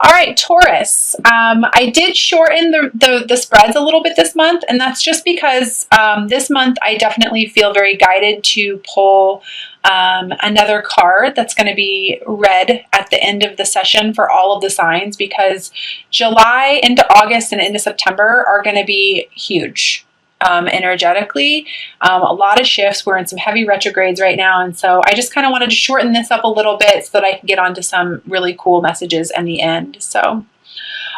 All right, Taurus. I did shorten the spreads a little bit this month, and that's just because this month I definitely feel very guided to pull another card that's going to be read at the end of the session for all of the signs, because July into August and into September are going to be huge. Energetically, a lot of shifts. We're in some heavy retrogrades right now, and so I just kind of wanted to shorten this up a little bit so that I can get onto some really cool messages in the end. So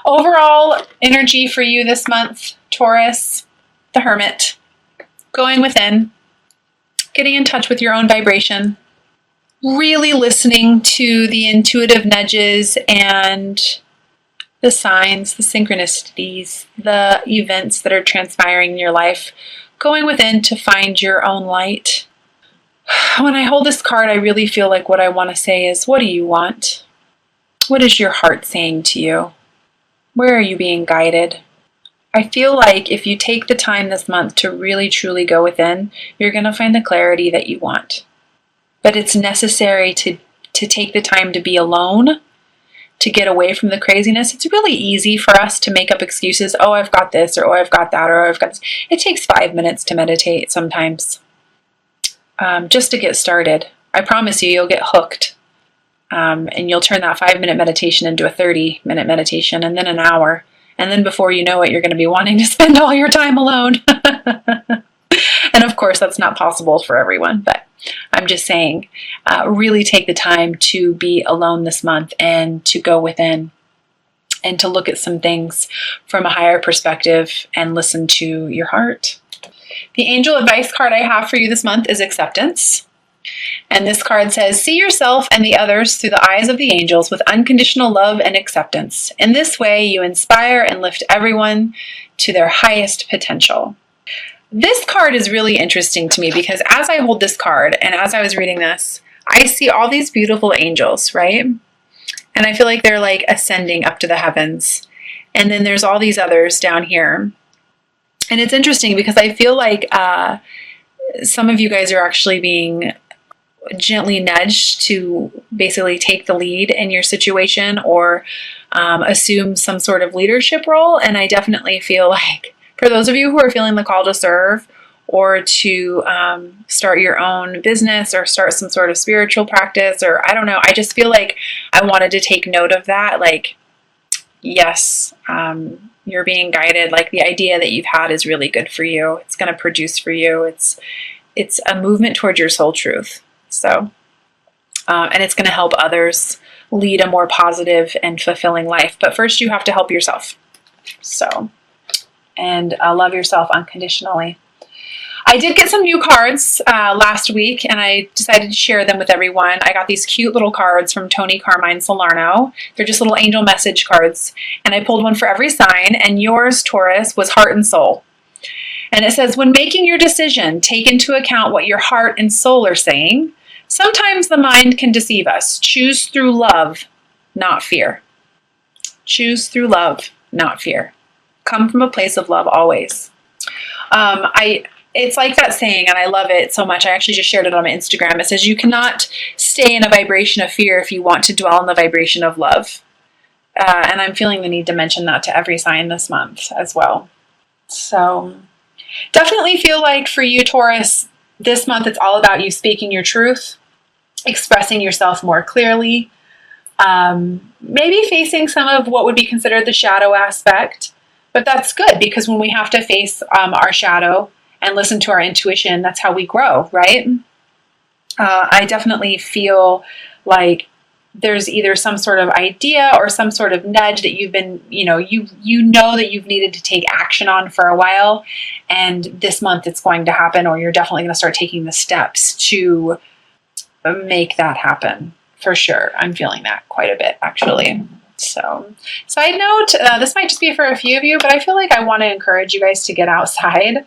overall energy for you this month, Taurus, the Hermit, going within, getting in touch with your own vibration, really listening to the intuitive nudges and the signs, the synchronicities, the events that are transpiring in your life, going within to find your own light. When I hold this card, I really feel like what I want to say is, what do you want? What is your heart saying to you? Where are you being guided? I feel like if you take the time this month to really truly go within, you're going to find the clarity that you want. But it's necessary to take the time to be alone, to get away from the craziness. It's really easy for us to make up excuses. Oh, I've got this, or oh, I've got that, or I've got this. It takes 5 minutes to meditate sometimes, just to get started. I promise you, you'll get hooked. And you'll turn that 5-minute meditation into a 30-minute meditation, and then an hour. And then before you know it, you're going to be wanting to spend all your time alone. And of course, that's not possible for everyone, but I'm just saying, really take the time to be alone this month and to go within and to look at some things from a higher perspective and listen to your heart. The angel advice card I have for you this month is acceptance. And this card says, see yourself and the others through the eyes of the angels with unconditional love and acceptance. In this way, you inspire and lift everyone to their highest potential. This card is really interesting to me because as I hold this card and as I was reading this, I see all these beautiful angels, right? And I feel like they're like ascending up to the heavens. And then there's all these others down here. And it's interesting because I feel like some of you guys are actually being gently nudged to basically take the lead in your situation or assume some sort of leadership role. And I definitely feel like for those of you who are feeling the call to serve or to start your own business or start some sort of spiritual practice, or I don't know, I just feel like I wanted to take note of that. Like, yes, you're being guided. Like the idea that you've had is really good for you. It's going to produce for you. It's a movement towards your soul truth. So, and it's going to help others lead a more positive and fulfilling life. But first you have to help yourself. So, and love yourself unconditionally. I did get some new cards last week, and I decided to share them with everyone. I got these cute little cards from Tony Carmine Salerno. They're just little angel message cards, and I pulled one for every sign, and yours, Taurus, was heart and soul. And it says, when making your decision, take into account what your heart and soul are saying. Sometimes the mind can deceive us. Choose through love, not fear. Choose through love, not fear. Come from a place of love always. It's like that saying, and I love it so much. I actually just shared it on my Instagram. It says, you cannot stay in a vibration of fear if you want to dwell in the vibration of love. And I'm feeling the need to mention that to every sign this month as well. So definitely feel like for you, Taurus, this month it's all about you speaking your truth, expressing yourself more clearly, maybe facing some of what would be considered the shadow aspect. But that's good because when we have to face our shadow and listen to our intuition, that's how we grow, right? I definitely feel like there's either some sort of idea or some sort of nudge that you've been, you know that you've needed to take action on for a while. And this month it's going to happen, or you're definitely going to start taking the steps to make that happen for sure. I'm feeling that quite a bit, actually. So, side note, this might just be for a few of you, but I feel like I want to encourage you guys to get outside.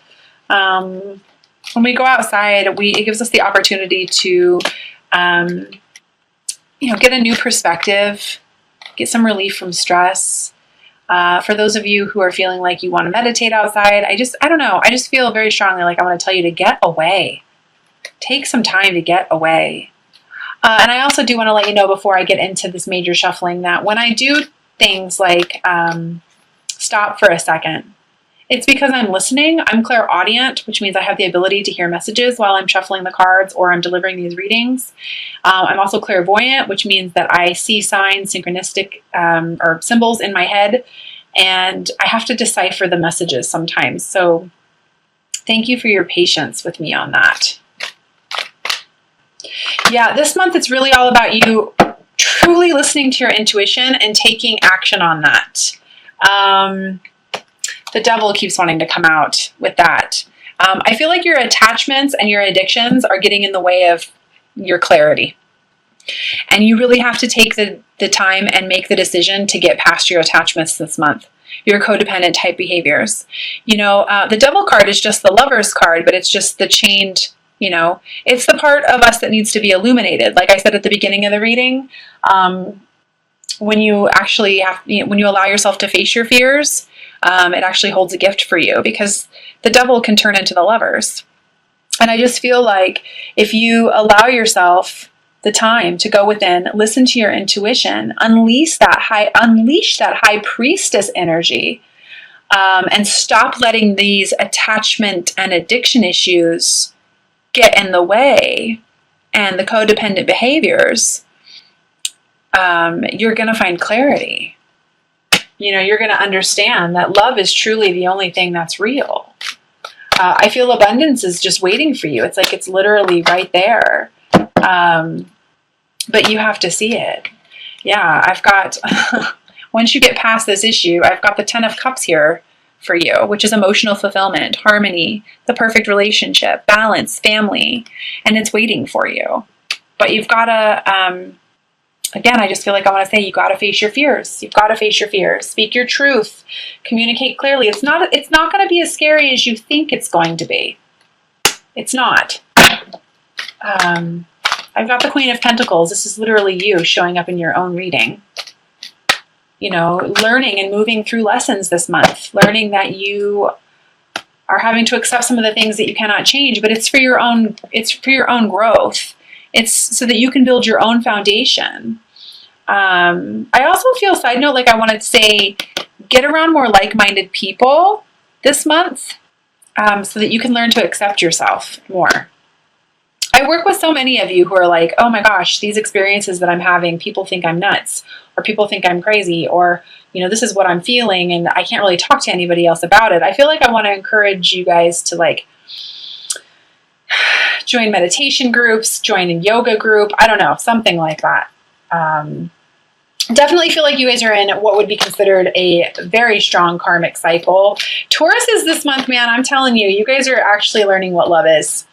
When we go outside, it gives us the opportunity to, get a new perspective, get some relief from stress. For those of you who are feeling like you want to meditate outside, I don't know. I just feel very strongly like I want to tell you to get away. Take some time to get away. And I also do want to let you know before I get into this major shuffling that when I do things like stop for a second. It's because I'm listening. I'm clairaudient, which means I have the ability to hear messages while I'm shuffling the cards or I'm delivering these readings. I'm also clairvoyant, which means that I see signs, synchronistic or symbols in my head, and I have to decipher the messages sometimes. So thank you for your patience with me on that. Yeah, this month it's really all about you truly listening to your intuition and taking action on that. The devil keeps wanting to come out with that. I feel like your attachments and your addictions are getting in the way of your clarity. And you really have to take the time and make the decision to get past your attachments this month, your codependent type behaviors. You know, the devil card is just the lover's card, but it's just the chained, you know, it's the part of us that needs to be illuminated. Like I said at the beginning of the reading, when you actually have, when you allow yourself to face your fears, it actually holds a gift for you, because the devil can turn into the lovers. And I just feel like if you allow yourself the time to go within, listen to your intuition, unleash that high priestess energy, and stop letting these attachment and addiction issues get in the way and the codependent behaviors, you're going to find clarity. You know, you're going to understand that love is truly the only thing that's real. I feel abundance is just waiting for you. It's like it's literally right there. But you have to see it. Yeah, I've got, once you get past this issue, I've got the 10 of Cups here for you, which is emotional fulfillment, harmony, the perfect relationship, balance, family, and it's waiting for you. But you've got to, again, I just feel like I want to say, you got to face your fears. You've got to face your fears. Speak your truth. Communicate clearly. It's not going to be as scary as you think it's going to be. It's not. I've got the Queen of Pentacles. This is literally you showing up in your own reading. You know, learning and moving through lessons this month. Learning that you are having to accept some of the things that you cannot change, but it's for your own growth. It's so that you can build your own foundation. I also feel, side note, like I wanted to say, get around more like-minded people this month, so that you can learn to accept yourself more. I work with so many of you who are like, oh my gosh, these experiences that I'm having, people think I'm nuts, or people think I'm crazy, or, you know, this is what I'm feeling and I can't really talk to anybody else about it. I feel like I want to encourage you guys to like join meditation groups, join a yoga group, I don't know, something like that. Definitely feel like you guys are in what would be considered a very strong karmic cycle. Taurus is this month, man, I'm telling you, you guys are actually learning what love is.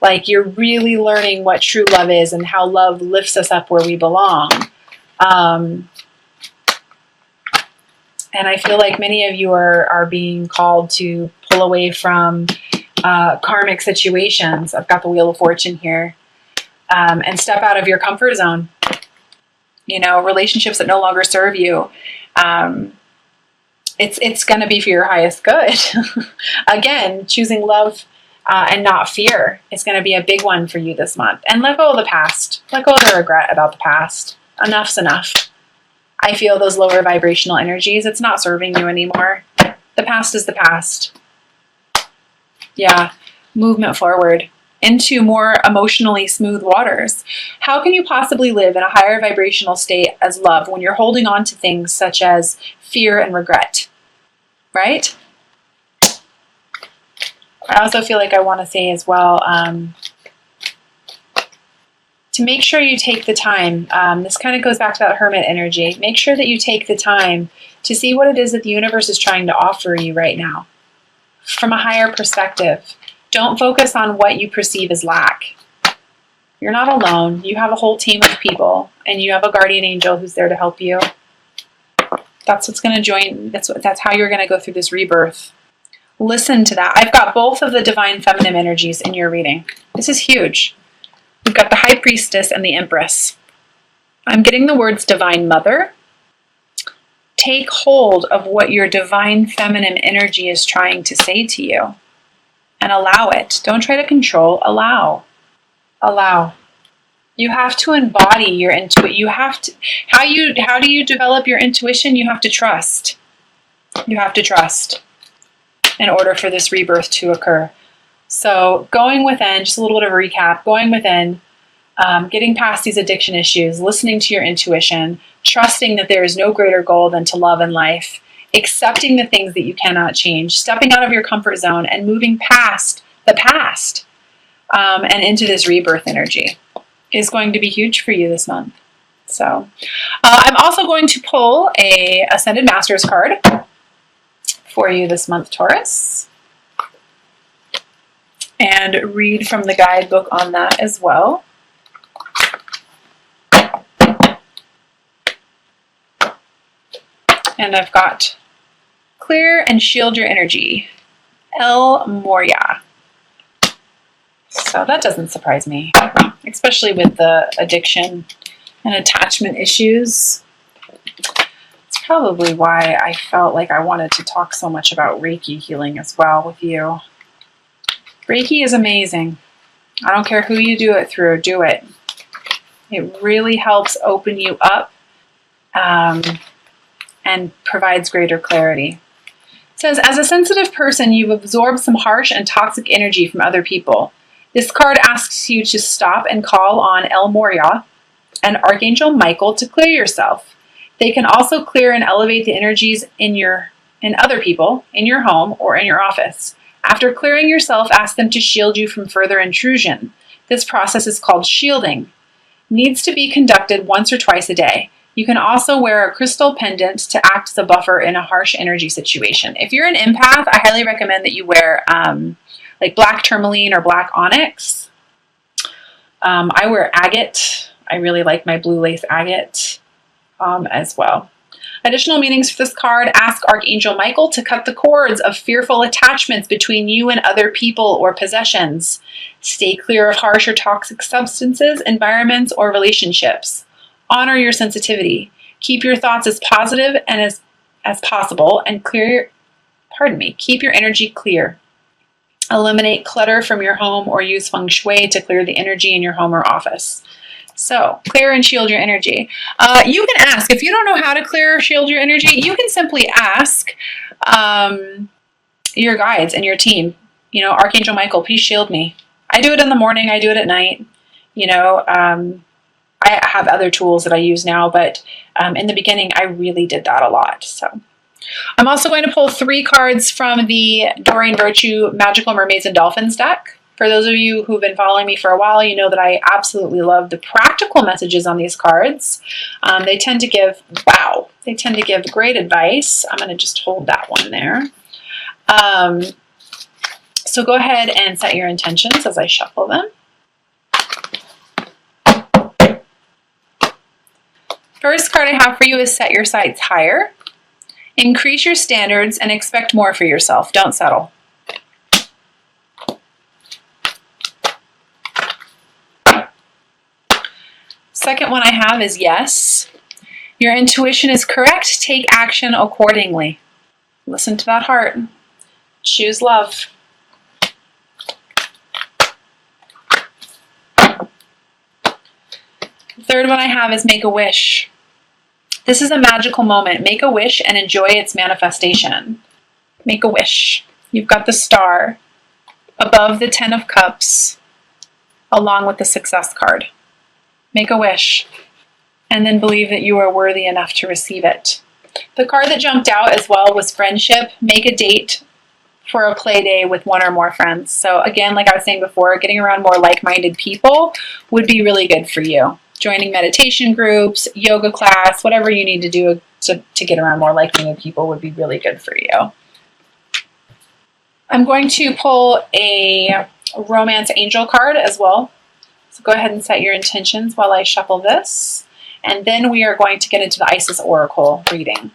Like, you're really learning what true love is and how love lifts us up where we belong. And I feel like many of you are being called to pull away from karmic situations. I've got the Wheel of Fortune here. And step out of your comfort zone. You know, relationships that no longer serve you. It's going to be for your highest good. Again, choosing love and not fear is going to be a big one for you this month. And let go of the past. Let go of the regret about the past. Enough's enough. I feel those lower vibrational energies. It's not serving you anymore. The past is the past. Yeah. Movement forward into more emotionally smooth waters. How can you possibly live in a higher vibrational state as love when you're holding on to things such as fear and regret? Right? I also feel like I want to say as well, to make sure you take the time, this kind of goes back to that hermit energy, make sure that you take the time to see what it is that the universe is trying to offer you right now from a higher perspective. Don't focus on what you perceive as lack. You're not alone. You have a whole team of people, and you have a guardian angel who's there to help you. That's what's going to join. That's how you're going to go through this rebirth. Listen to that. I've got both of the divine feminine energies in your reading. This is huge. We've got the High Priestess and the Empress. I'm getting the words Divine Mother. Take hold of what your divine feminine energy is trying to say to you and allow it. Don't try to control. Allow. Allow. You have to embody your intuition. You have to, how do you develop your intuition? You have to trust. You have to trust in order for this rebirth to occur. So going within, just a little bit of a recap, going within, getting past these addiction issues, listening to your intuition, trusting that there is no greater goal than to love in life, accepting the things that you cannot change, stepping out of your comfort zone and moving past the past and into this rebirth energy is going to be huge for you this month. So I'm also going to pull a Ascended Masters card for you this month, Taurus, and read from the guidebook on that as well. And I've got Clear and Shield Your Energy, El Moria. So that doesn't surprise me, especially with the addiction and attachment issues. It's probably why I felt like I wanted to talk so much about Reiki healing as well with you. Reiki is amazing. I don't care who you do it through, do it. It really helps open you up and provides greater clarity. It says, as a sensitive person, you've absorbed some harsh and toxic energy from other people. This card asks you to stop and call on El Moria and Archangel Michael to clear yourself. They can also clear and elevate the energies in other people, in your home, or in your office. After clearing yourself, ask them to shield you from further intrusion. This process is called shielding. Needs to be conducted once or twice a day. You can also wear a crystal pendant to act as a buffer in a harsh energy situation. If you're an empath, I highly recommend that you wear like black tourmaline or black onyx. I wear agate. I really like my blue lace agate as well. Additional meanings for this card: ask Archangel Michael to cut the cords of fearful attachments between you and other people or possessions. Stay clear of harsh or toxic substances, environments, or relationships. Honor your sensitivity. Keep your thoughts as positive and as possible, and keep your energy clear. Eliminate clutter from your home or use feng shui to clear the energy in your home or office. So, clear and shield your energy. You can ask, if you don't know how to clear or shield your energy, you can simply ask your guides and your team, Archangel Michael, please shield me. I do it in the morning, I do it at night. I have other tools that I use now, but in the beginning, I really did that a lot. So, I'm also going to pull 3 cards from the Doreen Virtue Magical Mermaids and Dolphins deck. For those of you who've been following me for a while, you know that I absolutely love the practical messages on these cards. They tend to give great advice. I'm going to just hold that one there. So go ahead and set your intentions as I shuffle them. First card I have for you is set your sights higher. Increase your standards and expect more for yourself. Don't settle. Second one I have is yes. Your intuition is correct. Take action accordingly. Listen to that heart. Choose love. Third one I have is make a wish. This is a magical moment. Make a wish and enjoy its manifestation. Make a wish. You've got the star above the 10 of Cups, along with the Success card. Make a wish, and then believe that you are worthy enough to receive it. The card that jumped out as well was friendship. Make a date for a play day with 1 or more friends. So again, like I was saying before, getting around more like-minded people would be really good for you. Joining meditation groups, yoga class, whatever you need to do to get around more like-minded people would be really good for you. I'm going to pull a romance angel card as well. So go ahead and set your intentions while I shuffle this. And then we are going to get into the Isis Oracle reading.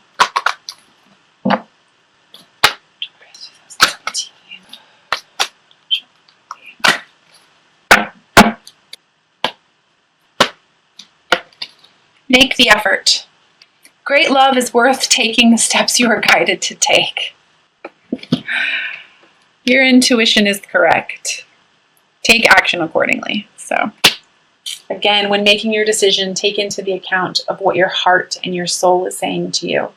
Make the effort. Great love is worth taking the steps you are guided to take. Your intuition is correct. Take action accordingly. So Again, when making your decision, take into the account of what your heart and your soul is saying to you,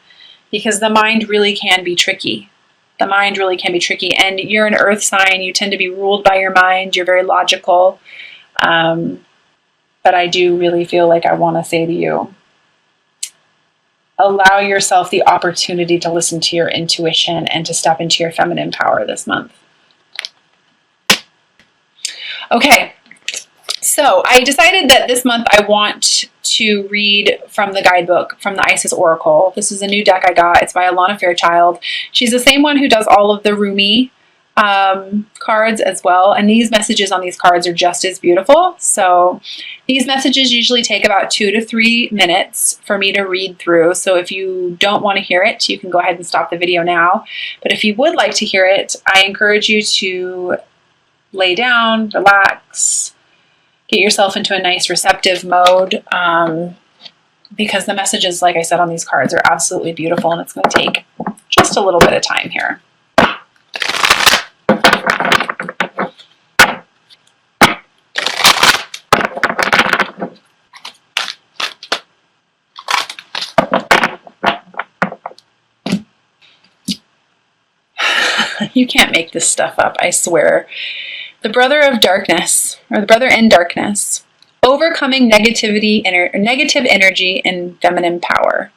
because the mind really can be tricky. The mind really can be tricky, and you're an earth sign. You tend to be ruled by your mind. You're very logical. But I do really feel like I want to say to you, allow yourself the opportunity to listen to your intuition and to step into your feminine power this month. Okay, so I decided that this month I want to read from the guidebook, from the Isis Oracle. This is a new deck I got. It's by Alana Fairchild. She's the same one who does all of the Rumi cards as well. And these messages on these cards are just as beautiful. So these messages usually take about 2 to 3 minutes for me to read through. So if you don't want to hear it, you can go ahead and stop the video now. But if you would like to hear it, I encourage you to lay down, relax, get yourself into a nice receptive mode, because the messages, like I said, on these cards are absolutely beautiful, and it's going to take just a little bit of time here. You can't make this stuff up, I swear. The brother of darkness, or the brother in darkness, overcoming negative energy and feminine power.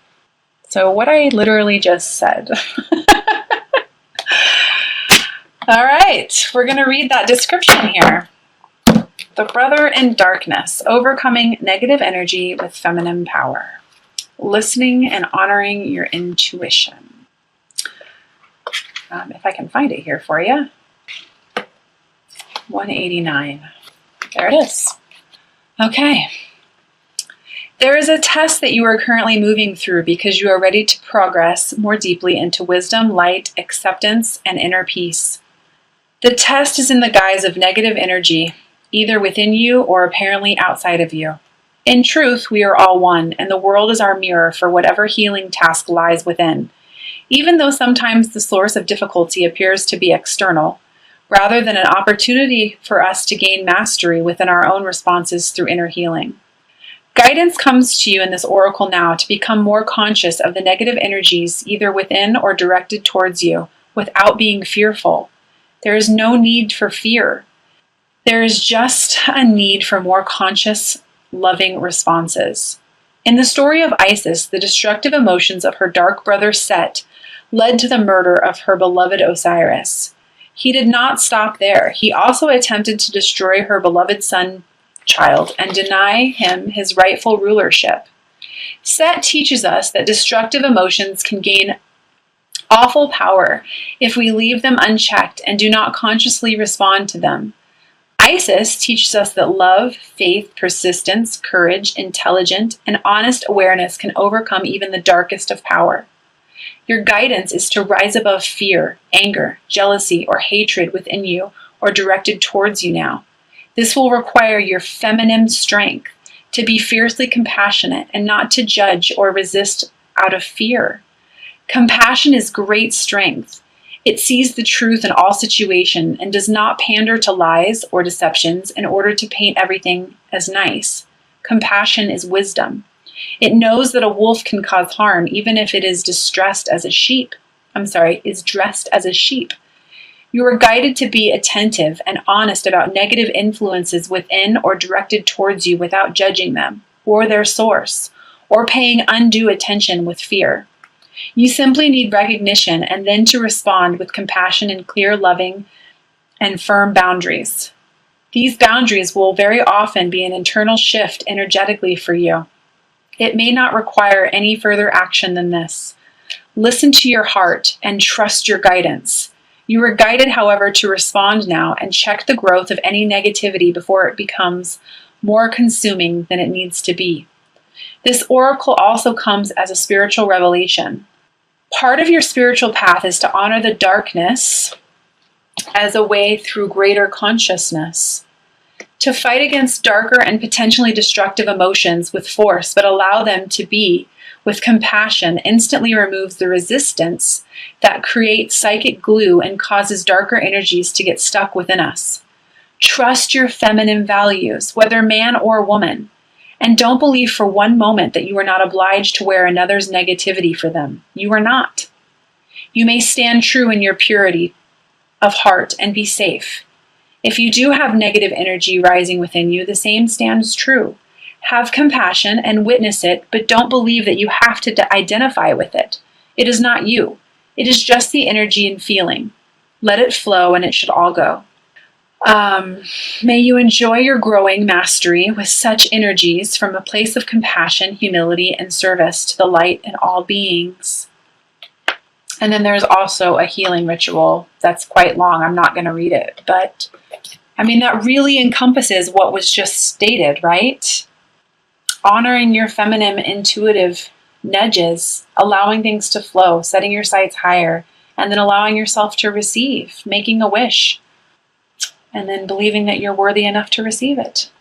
So what I literally just said. All right, we're going to read that description here. The brother in darkness, overcoming negative energy with feminine power. Listening and honoring your intuition. If I can find it here for you. 189. There it is. Okay. There is a test that you are currently moving through because you are ready to progress more deeply into wisdom, light, acceptance, and inner peace. The test is in the guise of negative energy, either within you or apparently outside of you. In truth, we are all one, and the world is our mirror for whatever healing task lies within. Even though sometimes the source of difficulty appears to be external, rather than an opportunity for us to gain mastery within our own responses through inner healing. Guidance comes to you in this oracle now to become more conscious of the negative energies either within or directed towards you without being fearful. There is no need for fear. There is just a need for more conscious, loving responses. In the story of Isis, the destructive emotions of her dark brother Set led to the murder of her beloved Osiris. He did not stop there. He also attempted to destroy her beloved son-child and deny him his rightful rulership. Set teaches us that destructive emotions can gain awful power if we leave them unchecked and do not consciously respond to them. Isis teaches us that love, faith, persistence, courage, intelligent, and honest awareness can overcome even the darkest of power. Your guidance is to rise above fear, anger, jealousy, or hatred within you or directed towards you now. This will require your feminine strength to be fiercely compassionate and not to judge or resist out of fear. Compassion is great strength. It sees the truth in all situations and does not pander to lies or deceptions in order to paint everything as nice. Compassion is wisdom. It knows that a wolf can cause harm even if it is dressed as a sheep. You are guided to be attentive and honest about negative influences within or directed towards you without judging them, or their source, or paying undue attention with fear. You simply need recognition and then to respond with compassion and clear, loving, and firm boundaries. These boundaries will very often be an internal shift energetically for you. It may not require any further action than this. Listen to your heart and trust your guidance. You are guided, however, to respond now and check the growth of any negativity before it becomes more consuming than it needs to be. This oracle also comes as a spiritual revelation. Part of your spiritual path is to honor the darkness as a way through greater consciousness. To fight against darker and potentially destructive emotions with force, but allow them to be with compassion, instantly removes the resistance that creates psychic glue and causes darker energies to get stuck within us. Trust your feminine values, whether man or woman, and don't believe for one moment that you are not obliged to wear another's negativity for them. You are not. You may stand true in your purity of heart and be safe. If you do have negative energy rising within you, the same stands true. Have compassion and witness it, but don't believe that you have to identify with it. It is not you. It is just the energy and feeling. Let it flow and it should all go. May you enjoy your growing mastery with such energies from a place of compassion, humility, and service to the light in all beings. And then there's also a healing ritual that's quite long. I'm not going to read it, but I mean, that really encompasses what was just stated, right? Honoring your feminine intuitive nudges, allowing things to flow, setting your sights higher, and then allowing yourself to receive, making a wish, and then believing that you're worthy enough to receive it.